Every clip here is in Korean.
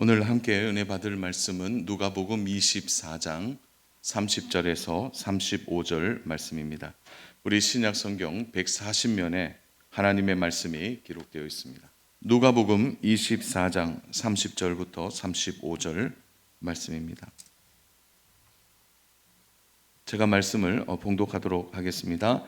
오늘 함께 은혜 받을 말씀은 누가복음 24장 30절에서 35절 말씀입니다. 우리 신약 성경 140면에 하나님의 말씀이 기록되어 있습니다. 누가복음 24장 30절부터 35절 말씀입니다. 제가 말씀을 봉독하도록 하겠습니다.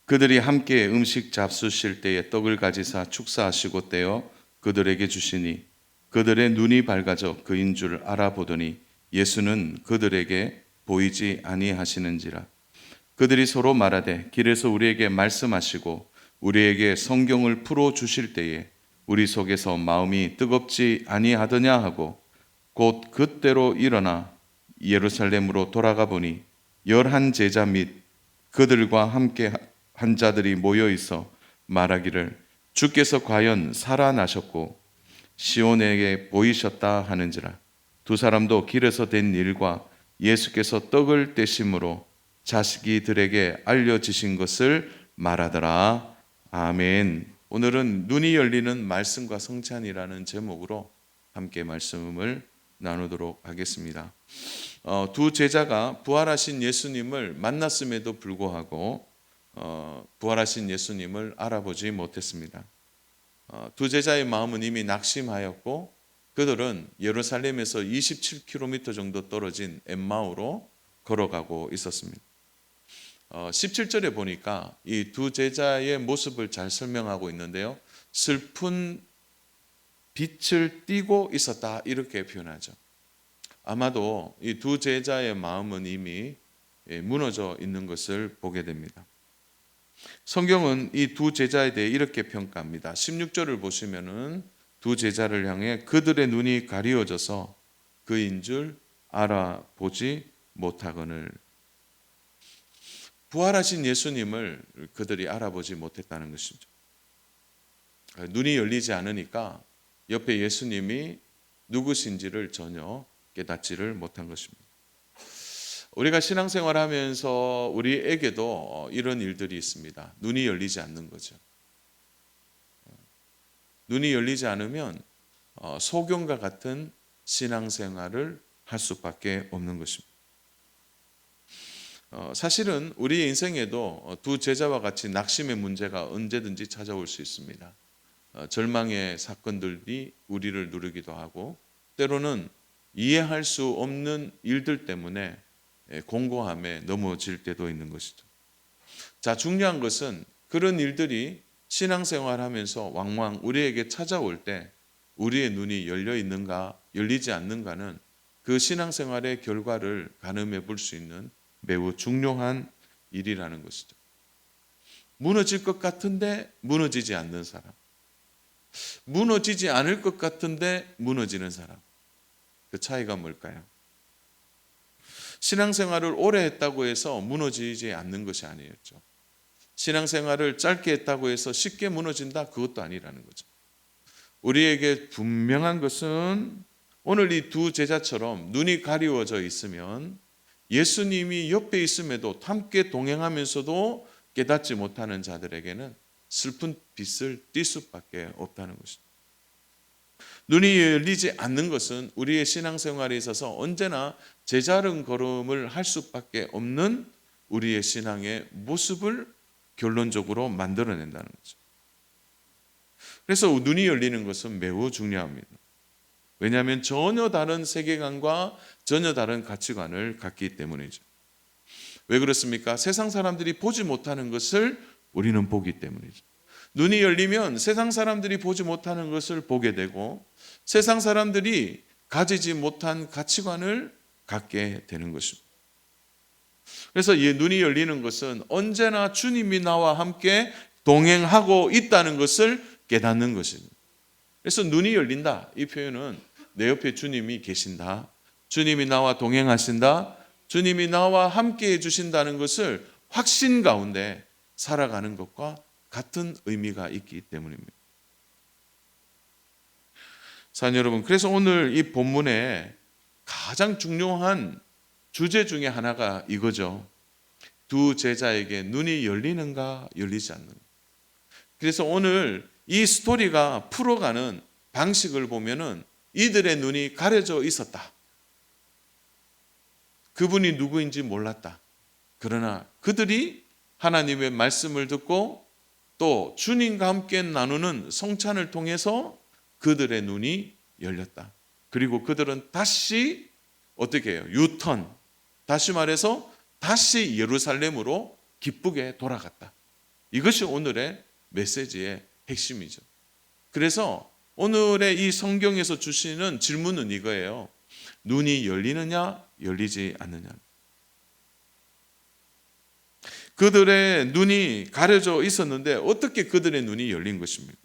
그들이 함께 음식 잡수실 때에 떡을 가지사 축사하시고 떼어 그들에게 주시니 그들의 눈이 밝아져 그인 줄 알아보더니 예수는 그들에게 보이지 아니하시는지라. 그들이 서로 말하되 길에서 우리에게 말씀하시고 우리에게 성경을 풀어 주실 때에 우리 속에서 마음이 뜨겁지 아니하더냐 하고 곧 그때로 일어나 예루살렘으로 돌아가 보니 11 제자 및 그들과 함께 한 자들이 모여 있어 말하기를 주께서 과연 살아나셨고 시온에게 보이셨다 하는지라. 두 사람도 길에서 된 일과 예수께서 떡을 떼심으로 자식이들에게 알려지신 것을 말하더라. 아멘. 오늘은 눈이 열리는 말씀과 성찬이라는 제목으로 함께 말씀을 나누도록 하겠습니다. 두 제자가 부활하신 예수님을 만났음에도 불구하고 부활하신 예수님을 알아보지 못했습니다. 두 제자의 마음은 이미 낙심하였고 그들은 예루살렘에서 27km 정도 떨어진 엠마오로 걸어가고 있었습니다. 17절에 보니까 이 두 제자의 모습을 잘 설명하고 있는데요. 슬픈 빛을 띠고 있었다 이렇게 표현하죠. 아마도 이 두 제자의 마음은 이미 무너져 있는 것을 보게 됩니다. 성경은 이 두 제자에 대해 이렇게 평가합니다. 16절을 보시면은 두 제자를 향해 그들의 눈이 가리워져서 그인 줄 알아보지 못하거늘. 부활하신 예수님을 그들이 알아보지 못했다는 것이죠. 눈이 열리지 않으니까 옆에 예수님이 누구신지를 전혀 깨닫지를 못한 것입니다. 우리가 신앙생활을 하면서 우리에게도 이런 일들이 있습니다. 눈이 열리지 않는 거죠. 눈이 열리지 않으면 소경과 같은 신앙생활을 할 수밖에 없는 것입니다. 사실은 우리 인생에도 두 제자와 같이 낙심의 문제가 언제든지 찾아올 수 있습니다. 절망의 사건들이 우리를 누르기도 하고 때로는 이해할 수 없는 일들 때문에 공고함에 넘어질 때도 있는 것이죠. 자, 중요한 것은 그런 일들이 신앙생활하면서 왕왕 우리에게 찾아올 때 우리의 눈이 열려 있는가 열리지 않는가는 그 신앙생활의 결과를 가늠해 볼 수 있는 매우 중요한 일이라는 것이죠. 무너질 것 같은데 무너지지 않는 사람, 무너지지 않을 것 같은데 무너지는 사람, 그 차이가 뭘까요? 신앙생활을 오래 했다고 해서 무너지지 않는 것이 아니었죠. 신앙생활을 짧게 했다고 해서 쉽게 무너진다? 그것도 아니라는 거죠. 우리에게 분명한 것은 오늘 이 두 제자처럼 눈이 가리워져 있으면 예수님이 옆에 있음에도 함께 동행하면서도 깨닫지 못하는 자들에게는 슬픈 빛을 띌 수밖에 없다는 것입니다. 눈이 열리지 않는 것은 우리의 신앙생활에 있어서 언제나 제자른 걸음을 할 수밖에 없는 우리의 신앙의 모습을 결론적으로 만들어낸다는 거죠. 그래서 눈이 열리는 것은 매우 중요합니다. 왜냐하면 전혀 다른 세계관과 전혀 다른 가치관을 갖기 때문이죠. 왜 그렇습니까? 세상 사람들이 보지 못하는 것을 우리는 보기 때문이죠. 눈이 열리면 세상 사람들이 보지 못하는 것을 보게 되고 세상 사람들이 가지지 못한 가치관을 갖게 되는 것입니다. 그래서 이 눈이 열리는 것은 언제나 주님이 나와 함께 동행하고 있다는 것을 깨닫는 것입니다. 그래서 눈이 열린다. 이 표현은 내 옆에 주님이 계신다. 주님이 나와 동행하신다. 주님이 나와 함께 해주신다는 것을 확신 가운데 살아가는 것과 같은 의미가 있기 때문입니다. 사랑하는 여러분, 그래서 오늘 이 본문에 가장 중요한 주제 중에 하나가 이거죠. 두 제자에게 눈이 열리는가 열리지 않는가. 그래서 오늘 이 스토리가 풀어가는 방식을 보면은 이들의 눈이 가려져 있었다. 그분이 누구인지 몰랐다. 그러나 그들이 하나님의 말씀을 듣고 또 주님과 함께 나누는 성찬을 통해서 그들의 눈이 열렸다. 그리고 그들은 다시 어떻게 해요? 유턴. 다시 말해서 다시 예루살렘으로 기쁘게 돌아갔다. 이것이 오늘의 메시지의 핵심이죠. 그래서 오늘의 이 성경에서 주시는 질문은 이거예요. 눈이 열리느냐, 열리지 않느냐. 그들의 눈이 가려져 있었는데 어떻게 그들의 눈이 열린 것입니까?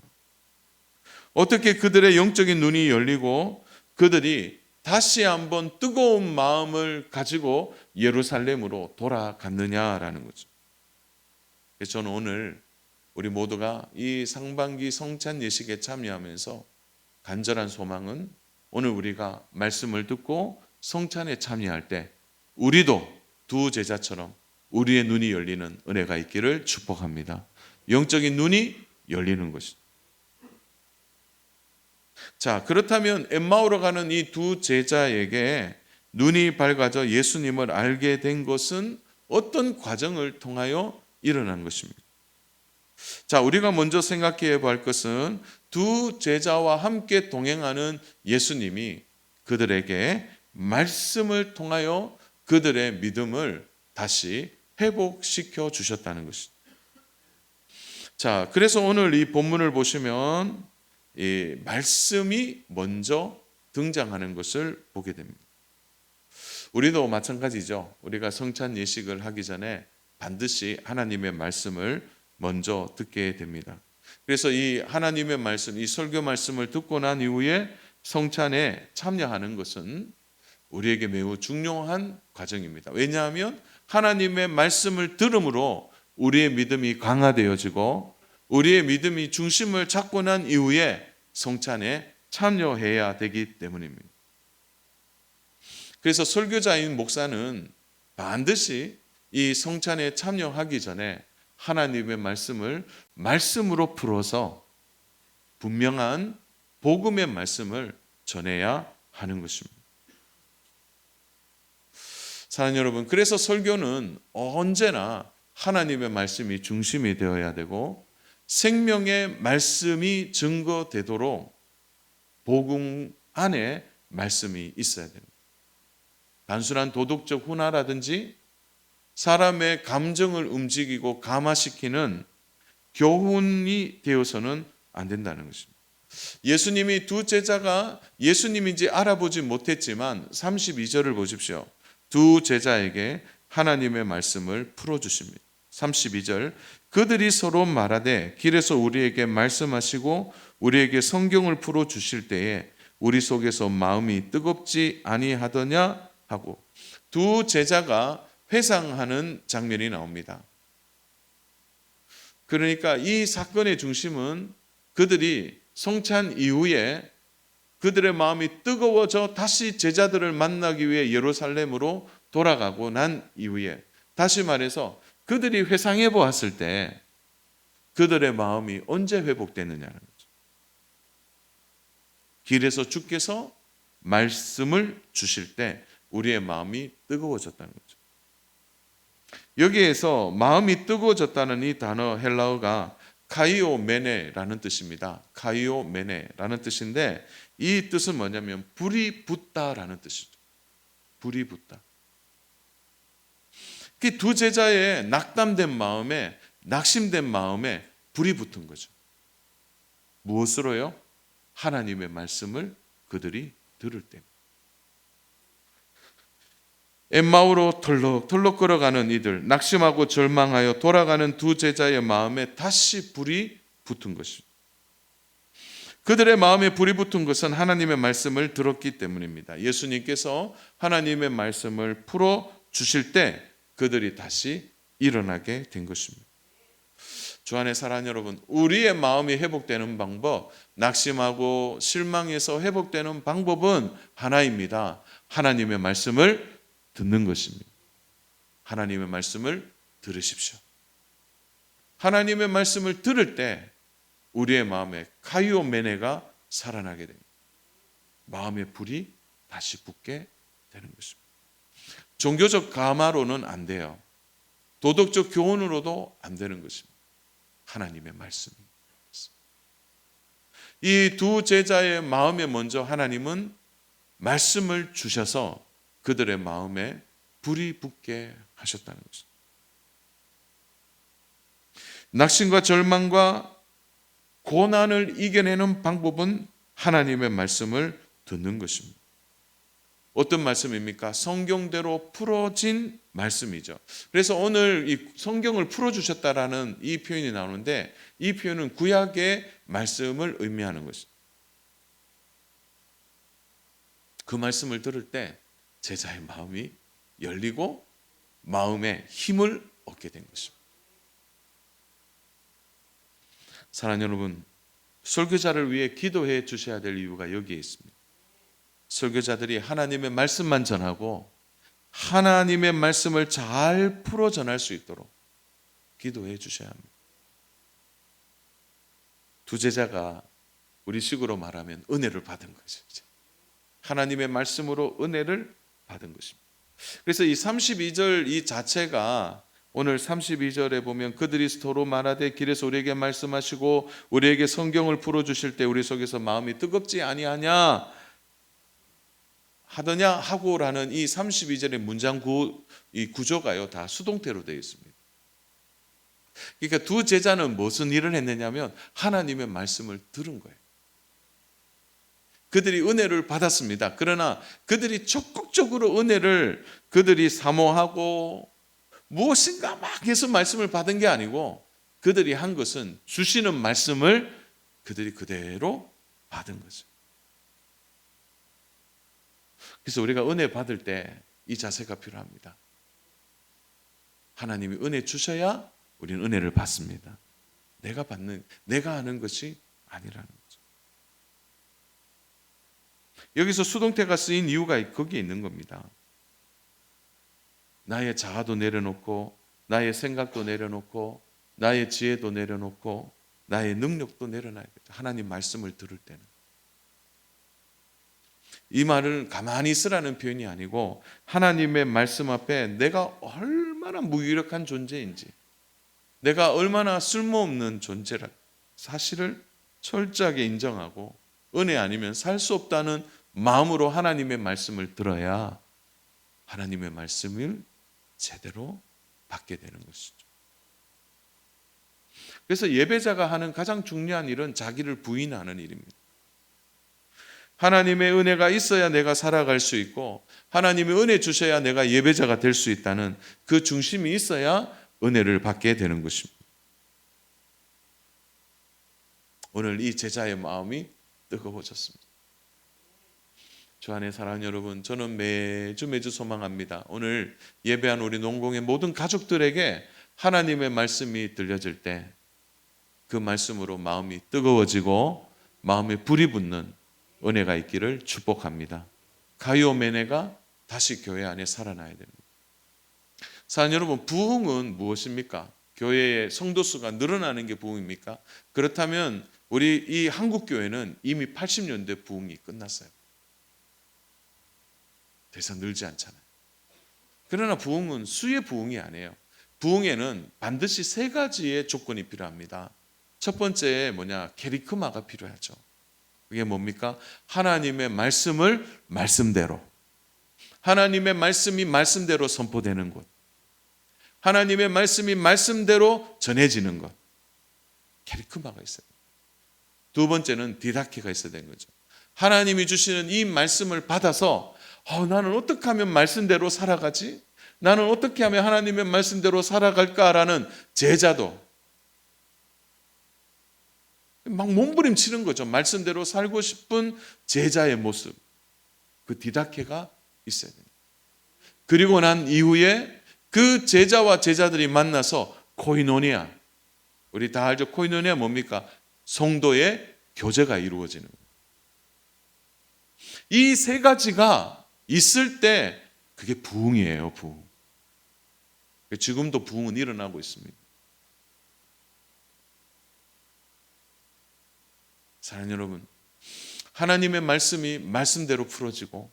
어떻게 그들의 영적인 눈이 열리고 그들이 다시 한번 뜨거운 마음을 가지고 예루살렘으로 돌아갔느냐라는 거죠. 그래서 저는 오늘 우리 모두가 이 상반기 성찬 예식에 참여하면서 간절한 소망은 오늘 우리가 말씀을 듣고 성찬에 참여할 때 우리도 두 제자처럼 우리의 눈이 열리는 은혜가 있기를 축복합니다. 영적인 눈이 열리는 것이죠. 자, 그렇다면 엠마오로 가는 이 두 제자에게 눈이 밝아져 예수님을 알게 된 것은 어떤 과정을 통하여 일어난 것입니까? 자, 우리가 먼저 생각해 볼 것은 두 제자와 함께 동행하는 예수님이 그들에게 말씀을 통하여 그들의 믿음을 다시 회복시켜 주셨다는 것입니다. 자, 그래서 오늘 이 본문을 보시면 이 말씀이 먼저 등장하는 것을 보게 됩니다. 우리도 마찬가지죠. 우리가 성찬 예식을 하기 전에 반드시 하나님의 말씀을 먼저 듣게 됩니다. 그래서 이 하나님의 말씀, 이 설교 말씀을 듣고 난 이후에 성찬에 참여하는 것은 우리에게 매우 중요한 과정입니다. 왜냐하면 하나님의 말씀을 들음으로 우리의 믿음이 강화되어지고 우리의 믿음이 중심을 잡고 난 이후에 성찬에 참여해야 되기 때문입니다. 그래서 설교자인 목사는 반드시 이 성찬에 참여하기 전에 하나님의 말씀을 말씀으로 풀어서 분명한 복음의 말씀을 전해야 하는 것입니다. 사랑하는 여러분, 그래서 설교는 언제나 하나님의 말씀이 중심이 되어야 되고 생명의 말씀이 증거되도록 복음 안에 말씀이 있어야 됩니다. 단순한 도덕적 훈화라든지 사람의 감정을 움직이고 감화시키는 교훈이 되어서는 안 된다는 것입니다. 예수님이 두 제자가 예수님인지 알아보지 못했지만 32절을 보십시오. 두 제자에게 하나님의 말씀을 풀어주십니다. 32절 그들이 서로 말하되 길에서 우리에게 말씀하시고 우리에게 성경을 풀어주실 때에 우리 속에서 마음이 뜨겁지 아니하더냐 하고 두 제자가 회상하는 장면이 나옵니다. 그러니까 이 사건의 중심은 그들이 성찬 이후에 그들의 마음이 뜨거워져 다시 제자들을 만나기 위해 예루살렘으로 돌아가고 난 이후에 다시 말해서 그들이 회상해 보았을 때 그들의 마음이 언제 회복되느냐는 거죠. 길에서 주께서 말씀을 주실 때 우리의 마음이 뜨거워졌다는 거죠. 여기에서 마음이 뜨거워졌다는 이 단어 헬라어가 카이오메네라는 뜻입니다. 카이오메네라는 뜻인데 이 뜻은 뭐냐면 불이 붙다라는 뜻이죠. 불이 붙다. 그 두 제자의 낙담된 마음에 낙심된 마음에 불이 붙은 거죠. 무엇으로요? 하나님의 말씀을 그들이 들을 때. 엠마오로 털럭털럭 걸어가는 이들, 낙심하고 절망하여 돌아가는 두 제자의 마음에 다시 불이 붙은 것입니다. 그들의 마음에 불이 붙은 것은 하나님의 말씀을 들었기 때문입니다. 예수님께서 하나님의 말씀을 풀어 주실 때 그들이 다시 일어나게 된 것입니다. 주 안에 사랑하는 여러분, 우리의 마음이 회복되는 방법, 낙심하고 실망해서 회복되는 방법은 하나입니다. 하나님의 말씀을 듣는 것입니다. 하나님의 말씀을 들으십시오. 하나님의 말씀을 들을 때 우리의 마음에 카이오메네가 살아나게 됩니다. 마음의 불이 다시 붙게 되는 것입니다. 종교적 감화로는 안 돼요. 도덕적 교훈으로도 안 되는 것입니다. 하나님의 말씀이. 이 두 제자의 마음에 먼저 하나님은 말씀을 주셔서 그들의 마음에 불이 붙게 하셨다는 것입니다. 낙심과 절망과 고난을 이겨내는 방법은 하나님의 말씀을 듣는 것입니다. 어떤 말씀입니까? 성경대로 풀어진 말씀이죠. 그래서 오늘 이 성경을 풀어주셨다라는 이 표현이 나오는데 이 표현은 구약의 말씀을 의미하는 것입니다. 그 말씀을 들을 때 제자의 마음이 열리고 마음에 힘을 얻게 된 것입니다. 사랑하는 여러분, 설교자를 위해 기도해 주셔야 될 이유가 여기에 있습니다. 설교자들이 하나님의 말씀만 전하고 하나님의 말씀을 잘 풀어 전할 수 있도록 기도해 주셔야 합니다. 두 제자가 우리식으로 말하면 은혜를 받은 것이죠. 하나님의 말씀으로 은혜를 받은 것입니다. 그래서 이 32절 이 자체가 오늘 32절에 보면 그들이 서로 말하되 길에서 우리에게 말씀하시고 우리에게 성경을 풀어주실 때 우리 속에서 마음이 뜨겁지 아니하냐 하더냐 하고라는 이 32절의 문장 이 구조가요 다 수동태로 되어 있습니다. 그러니까 두 제자는 무슨 일을 했느냐면 하나님의 말씀을 들은 거예요. 그들이 은혜를 받았습니다. 그러나 그들이 적극적으로 은혜를 그들이 사모하고 무엇인가 막 해서 말씀을 받은 게 아니고 그들이 한 것은 주시는 말씀을 그들이 그대로 받은 거죠. 그래서 우리가 은혜 받을 때 이 자세가 필요합니다. 하나님이 은혜 주셔야 우리는 은혜를 받습니다. 내가 하는 것이 아니라는 거죠. 여기서 수동태가 쓰인 이유가 거기에 있는 겁니다. 나의 자아도 내려놓고 나의 생각도 내려놓고 나의 지혜도 내려놓고 나의 능력도 내려놔야겠다. 하나님 말씀을 들을 때는. 이 말을 가만히 있으라는 표현이 아니고 하나님의 말씀 앞에 내가 얼마나 무기력한 존재인지 내가 얼마나 쓸모없는 존재라 사실을 철저하게 인정하고 은혜 아니면 살 수 없다는 마음으로 하나님의 말씀을 들어야 하나님의 말씀을 제대로 받게 되는 것이죠. 그래서 예배자가 하는 가장 중요한 일은 자기를 부인하는 일입니다. 하나님의 은혜가 있어야 내가 살아갈 수 있고 하나님의 은혜 주셔야 내가 예배자가 될 수 있다는 그 중심이 있어야 은혜를 받게 되는 것입니다. 오늘 이 제자의 마음이 뜨거워졌습니다. 주 안에 사랑하는 여러분, 저는 매주 소망합니다. 오늘 예배한 우리 농공의 모든 가족들에게 하나님의 말씀이 들려질 때 그 말씀으로 마음이 뜨거워지고 마음에 불이 붙는 은혜가 있기를 축복합니다. 가이오메네가 다시 교회 안에 살아나야 됩니다. 사랑하는 여러분, 부흥은 무엇입니까? 교회의 성도수가 늘어나는 게 부흥입니까? 그렇다면 우리 이 한국 교회는 이미 80년대 부흥이 끝났어요. 더 이상 늘지 않잖아요. 그러나 부흥은 수의 부흥이 아니에요. 부흥에는 반드시 세 가지의 조건이 필요합니다. 첫 번째 케리크마가 필요하죠. 그게 뭡니까? 하나님의 말씀을 말씀대로, 하나님의 말씀이 말씀대로 선포되는 것, 하나님의 말씀이 말씀대로 전해지는 것, 케리크마가 있어요. 두 번째는 디다케가 있어야 되는 거죠. 하나님이 주시는 이 말씀을 받아서 나는 어떻게 하면 말씀대로 살아가지? 나는 어떻게 하면 하나님의 말씀대로 살아갈까라는 제자도 막 몸부림치는 거죠. 말씀대로 살고 싶은 제자의 모습, 그 디다케가 있어야 됩니다. 그리고 난 이후에 그 제자와 제자들이 만나서 코이노니아, 우리 다 알죠? 코이노니아 뭡니까? 성도의 교제가 이루어지는 거예요. 이 세 가지가 있을 때 그게 부흥이에요. 부흥. 지금도 부흥은 일어나고 있습니다. 사랑하는 여러분, 하나님의 말씀이 말씀대로 풀어지고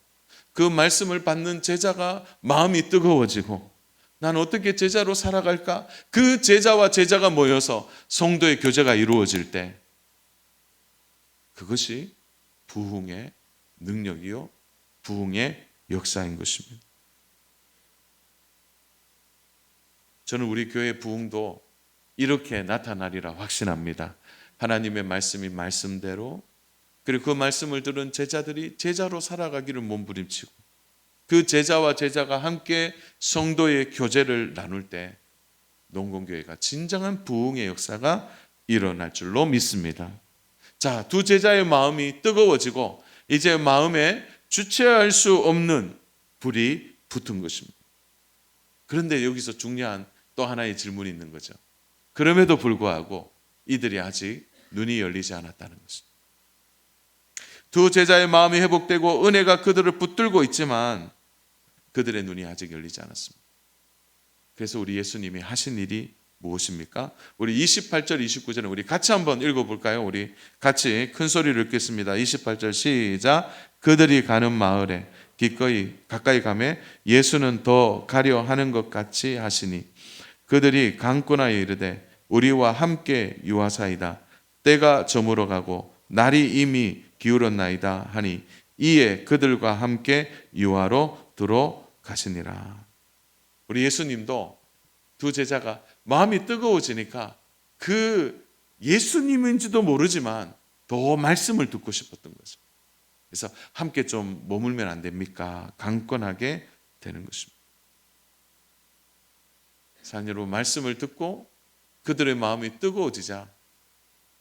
그 말씀을 받는 제자가 마음이 뜨거워지고 난 어떻게 제자로 살아갈까? 그 제자와 제자가 모여서 성도의 교제가 이루어질 때 그것이 부흥의 능력이요 부흥의 역사인 것입니다. 저는 우리 교회 부흥도 이렇게 나타나리라 확신합니다. 하나님의 말씀이 말씀대로 그리고 그 말씀을 들은 제자들이 제자로 살아가기를 몸부림치고 그 제자와 제자가 함께 성도의 교제를 나눌 때 농공교회가 진정한 부흥의 역사가 일어날 줄로 믿습니다. 자, 두 제자의 마음이 뜨거워지고 이제 마음에 주체할 수 없는 불이 붙은 것입니다. 그런데 여기서 중요한 또 하나의 질문이 있는 거죠. 그럼에도 불구하고 이들이 아직 눈이 열리지 않았다는 것입니다. 두 제자의 마음이 회복되고 은혜가 그들을 붙들고 있지만 그들의 눈이 아직 열리지 않았습니다. 그래서 우리 예수님이 하신 일이 무엇입니까? 우리 28절 29절은 우리 같이 한번 읽어볼까요? 우리 같이 큰 소리를 읽겠습니다. 28절 시작. 그들이 가는 마을에 기꺼이 가까이 가매 예수는 더 가려 하는 것 같이 하시니 그들이 강권하여 이르되 우리와 함께 유하사이다. 때가 저물어 가고 날이 이미 기울었나이다 하니 이에 그들과 함께 유하로 들어가시니라. 우리 예수님도 두 제자가 마음이 뜨거워지니까 그 예수님인지도 모르지만 더 말씀을 듣고 싶었던 거죠. 그래서 함께 좀 머물면 안 됩니까? 강권하게 되는 것입니다. 사랑 여러분, 말씀을 듣고 그들의 마음이 뜨거워지자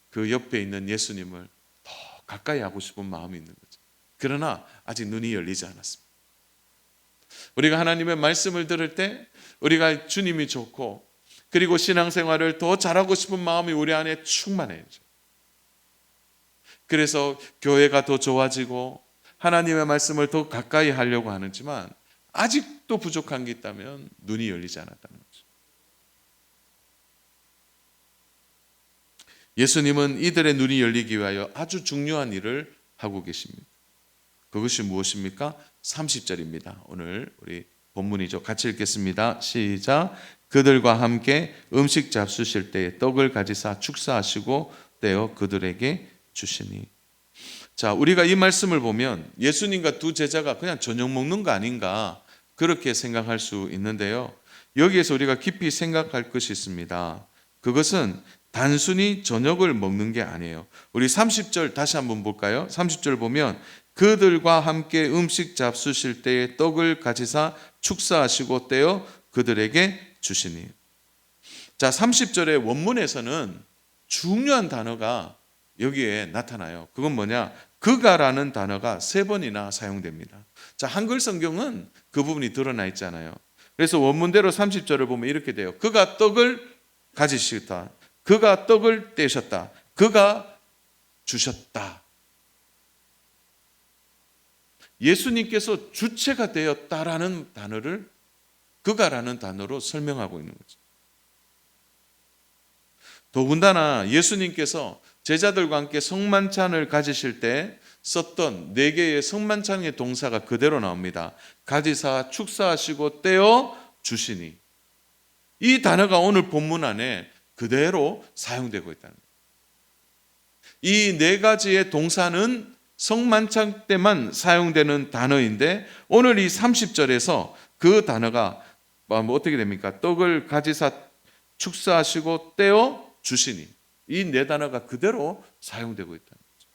그 옆에 있는 예수님을 더 가까이 하고 싶은 마음이 있는 거죠. 그러나 아직 눈이 열리지 않았습니다. 우리가 하나님의 말씀을 들을 때 우리가 주님이 좋고 그리고 신앙생활을 더 잘하고 싶은 마음이 우리 안에 충만해져. 그래서 교회가 더 좋아지고 하나님의 말씀을 더 가까이 하려고 하지만 아직도 부족한 게 있다면 눈이 열리지 않았다는 거죠. 예수님은 이들의 눈이 열리기 위하여 아주 중요한 일을 하고 계십니다. 그것이 무엇입니까? 30절입니다. 오늘 우리 본문이죠. 같이 읽겠습니다. 시작. 그들과 함께 음식 잡수실 때에 떡을 가지사 축사하시고 떼어 그들에게 주시니. 자, 우리가 이 말씀을 보면 예수님과 두 제자가 그냥 저녁 먹는 거 아닌가 그렇게 생각할 수 있는데요. 여기에서 우리가 깊이 생각할 것이 있습니다. 그것은 단순히 저녁을 먹는 게 아니에요. 우리 30절 다시 한번 볼까요? 30절 보면 그들과 함께 음식 잡수실 때에 떡을 가지사 축사하시고 떼어 그들에게 주시니. 자, 30절의 원문에서는 중요한 단어가 여기에 나타나요. 그건 뭐냐? 그가라는 단어가 3번이나 사용됩니다. 자, 한글 성경은 그 부분이 드러나 있잖아요. 그래서 원문대로 30절을 보면 이렇게 돼요. 그가 떡을 가지시다. 그가 떡을 떼셨다. 그가 주셨다. 예수님께서 주체가 되었다라는 단어를 그가라는 단어로 설명하고 있는 거죠. 더군다나 예수님께서 제자들과 함께 성만찬을 가지실 때 썼던 4개의 성만찬의 동사가 그대로 나옵니다. 가지사 축사하시고 떼어 주시니. 이 단어가 오늘 본문 안에 그대로 사용되고 있다는 거예요. 이 4가지의 동사는 성만찬 때만 사용되는 단어인데 오늘 이 30절에서 그 단어가 어떻게 됩니까? 떡을 가지사 축사하시고 떼어 주시니. 이 4단어가 그대로 사용되고 있다는 거죠.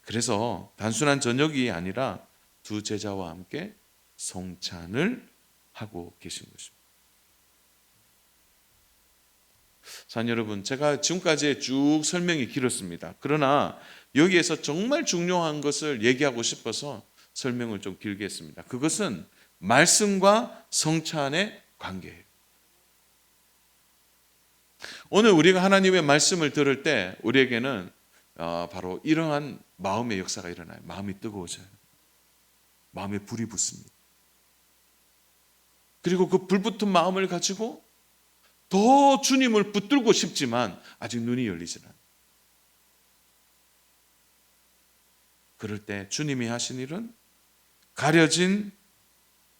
그래서 단순한 저녁이 아니라 두 제자와 함께 성찬을 하고 계신 것입니다. 자, 여러분, 제가 지금까지 쭉 설명이 길었습니다. 그러나 여기에서 정말 중요한 것을 얘기하고 싶어서 설명을 좀 길게 했습니다. 그것은 말씀과 성찬의 관계예요. 오늘 우리가 하나님의 말씀을 들을 때 우리에게는 바로 이러한 마음의 역사가 일어나요. 마음이 뜨거워져요. 마음에 불이 붙습니다. 그리고 그 불붙은 마음을 가지고 더 주님을 붙들고 싶지만 아직 눈이 열리지 않아요. 그럴 때 주님이 하신 일은 가려진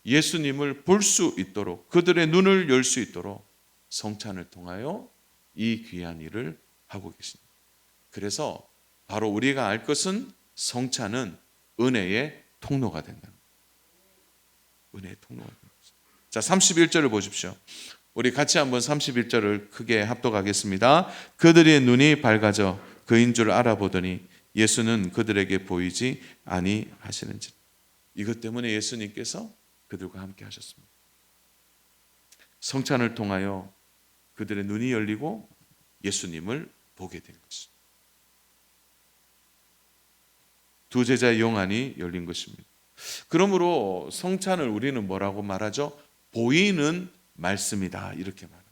예수님을 볼 수 있도록, 그들의 눈을 열 수 있도록 성찬을 통하여 이 귀한 일을 하고 계십니다. 그래서 바로 우리가 알 것은 성찬은 은혜의 통로가 된다. 은혜의 통로가 된다. 자, 31절을 보십시오. 우리 같이 한번 31절을 크게 합독하겠습니다. 그들의 눈이 밝아져 그인 줄 알아보더니 예수는 그들에게 보이지 아니하시는지. 이것 때문에 예수님께서 그들과 함께 하셨습니다. 성찬을 통하여 그들의 눈이 열리고 예수님을 보게 된 것입니다. 두 제자의 영안이 열린 것입니다. 그러므로 성찬을 우리는 뭐라고 말하죠? 보이는 말씀이다, 이렇게 말합니다.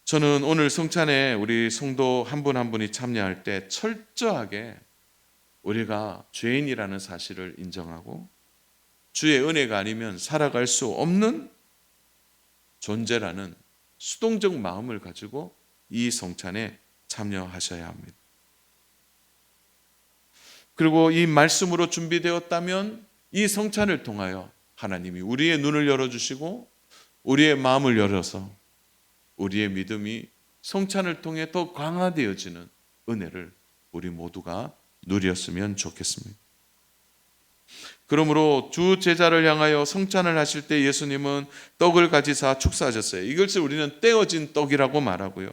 저는 오늘 성찬에 우리 성도 한 분 한 분이 참여할 때 철저하게 우리가 죄인이라는 사실을 인정하고 주의 은혜가 아니면 살아갈 수 없는 존재라는 수동적 마음을 가지고 이 성찬에 참여하셔야 합니다. 그리고 이 말씀으로 준비되었다면 이 성찬을 통하여 하나님이 우리의 눈을 열어주시고 우리의 마음을 열어서 우리의 믿음이 성찬을 통해 더 강화되어지는 은혜를 우리 모두가 누렸으면 좋겠습니다. 그러므로 두 제자를 향하여 성찬을 하실 때 예수님은 떡을 가지사 축사하셨어요. 이것을 우리는 떼어진 떡이라고 말하고요.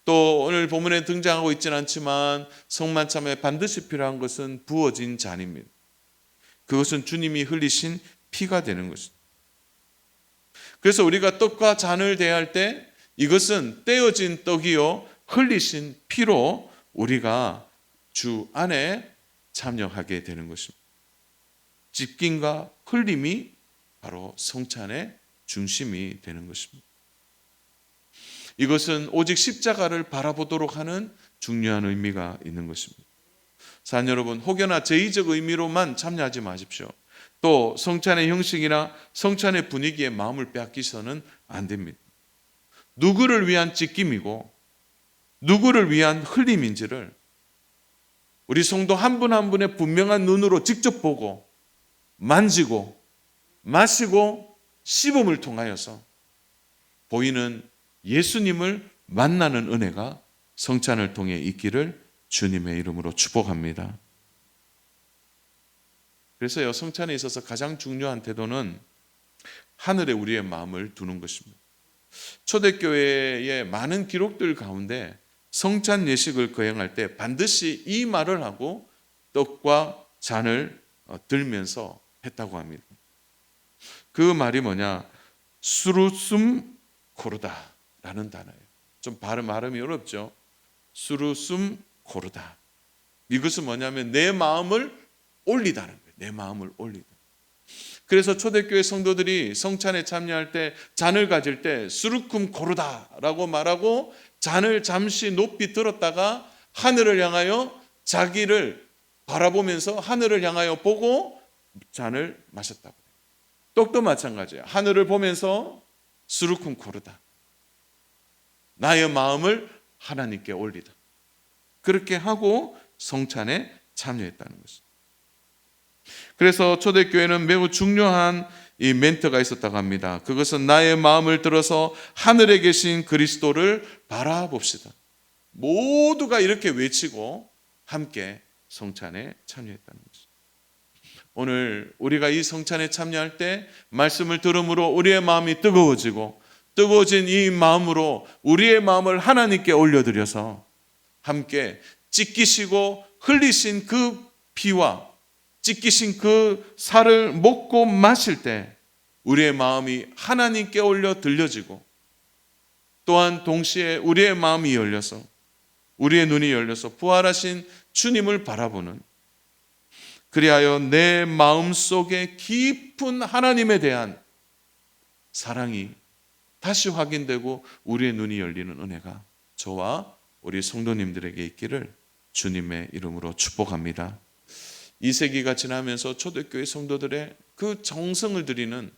또 오늘 본문에 등장하고 있지는 않지만 성만찬에 반드시 필요한 것은 부어진 잔입니다. 그것은 주님이 흘리신 피가 되는 것입니다. 그래서 우리가 떡과 잔을 대할 때 이것은 떼어진 떡이요 흘리신 피로 우리가 주 안에 참여하게 되는 것입니다. 찢김과 흘림이 바로 성찬의 중심이 되는 것입니다. 이것은 오직 십자가를 바라보도록 하는 중요한 의미가 있는 것입니다. 사랑 여러분, 혹여나 제의적 의미로만 참여하지 마십시오. 또 성찬의 형식이나 성찬의 분위기에 마음을 빼앗기서는 안 됩니다. 누구를 위한 찢김이고 누구를 위한 흘림인지를 우리 성도 한 분 한 분의 분명한 눈으로 직접 보고 만지고 마시고 씹음을 통하여서 보이는 예수님을 만나는 은혜가 성찬을 통해 있기를 주님의 이름으로 축복합니다. 그래서요, 성찬에 있어서 가장 중요한 태도는 하늘에 우리의 마음을 두는 것입니다. 초대교회의 많은 기록들 가운데 성찬 예식을 거행할 때 반드시 이 말을 하고 떡과 잔을 들면서 했다고 합니다. 그 말이 뭐냐? 수루숨 고르다 라는 단어예요. 좀 발음이 어렵죠? 수루숨 고르다. 이것은 뭐냐면 내 마음을 올리다는 거예요. 내 마음을 올리다. 그래서 초대교회 성도들이 성찬에 참여할 때 잔을 가질 때 수루쿰 고르다라고 말하고 잔을 잠시 높이 들었다가 하늘을 향하여 자기를 바라보면서 하늘을 향하여 보고 잔을 마셨다고 해요. 떡도 마찬가지예요. 하늘을 보면서 수루쿰 고르다. 나의 마음을 하나님께 올리다. 그렇게 하고 성찬에 참여했다는 것입니다. 그래서 초대교회는 매우 중요한 이 멘트가 있었다고 합니다. 그것은 나의 마음을 들어서 하늘에 계신 그리스도를 바라봅시다. 모두가 이렇게 외치고 함께 성찬에 참여했다는 것입니다. 오늘 우리가 이 성찬에 참여할 때 말씀을 들음으로 우리의 마음이 뜨거워진 이 마음으로 우리의 마음을 하나님께 올려드려서 함께 찢기시고 흘리신 그 피와 찢기신 그 살을 먹고 마실 때 우리의 마음이 하나님께 올려 들려지고 또한 동시에 우리의 마음이 열려서 우리의 눈이 열려서 부활하신 주님을 바라보는, 그리하여 내 마음속에 깊은 하나님에 대한 사랑이 다시 확인되고 우리의 눈이 열리는 은혜가 저와 우리 성도님들에게 있기를 주님의 이름으로 축복합니다. 2세기가 지나면서 초대교회 성도들의 그 정성을 들이는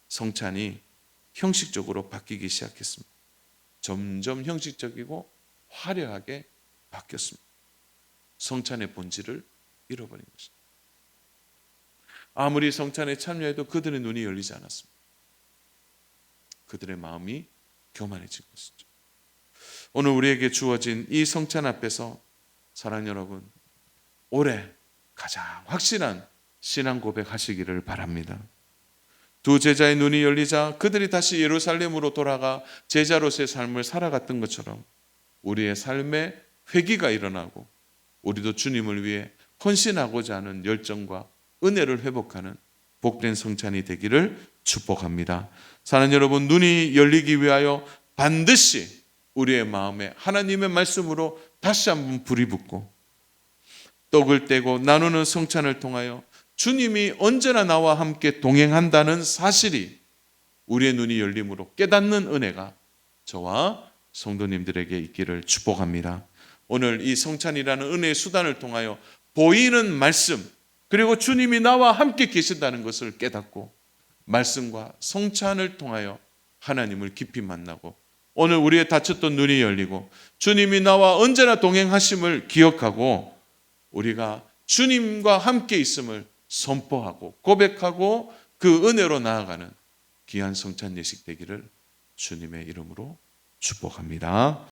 성찬이 형식적으로 바뀌기 시작했습니다. 점점 형식적이고 화려하게 바뀌었습니다. 성찬의 본질을 잃어버린 것입니다. 아무리 성찬에 참여해도 그들의 눈이 열리지 않았습니다. 그들의 마음이 교만해진 것이죠. 오늘 우리에게 주어진 이 성찬 앞에서 사랑하는 여러분, 올해 가장 확실한 신앙 고백하시기를 바랍니다. 두 제자의 눈이 열리자 그들이 다시 예루살렘으로 돌아가 제자로서의 삶을 살아갔던 것처럼 우리의 삶에 회개가 일어나고 우리도 주님을 위해 헌신하고자 하는 열정과 은혜를 회복하는 복된 성찬이 되기를 축복합니다. 사랑하는 여러분, 눈이 열리기 위하여 반드시 우리의 마음에 하나님의 말씀으로 다시 한번 불이 붙고 떡을 떼고 나누는 성찬을 통하여 주님이 언제나 나와 함께 동행한다는 사실이 우리의 눈이 열림으로 깨닫는 은혜가 저와 성도님들에게 있기를 축복합니다. 오늘 이 성찬이라는 은혜의 수단을 통하여 보이는 말씀, 그리고 주님이 나와 함께 계신다는 것을 깨닫고 말씀과 성찬을 통하여 하나님을 깊이 만나고 오늘 우리의 닫혔던 눈이 열리고 주님이 나와 언제나 동행하심을 기억하고 우리가 주님과 함께 있음을 선포하고 고백하고 그 은혜로 나아가는 귀한 성찬 예식 되기를 주님의 이름으로 축복합니다.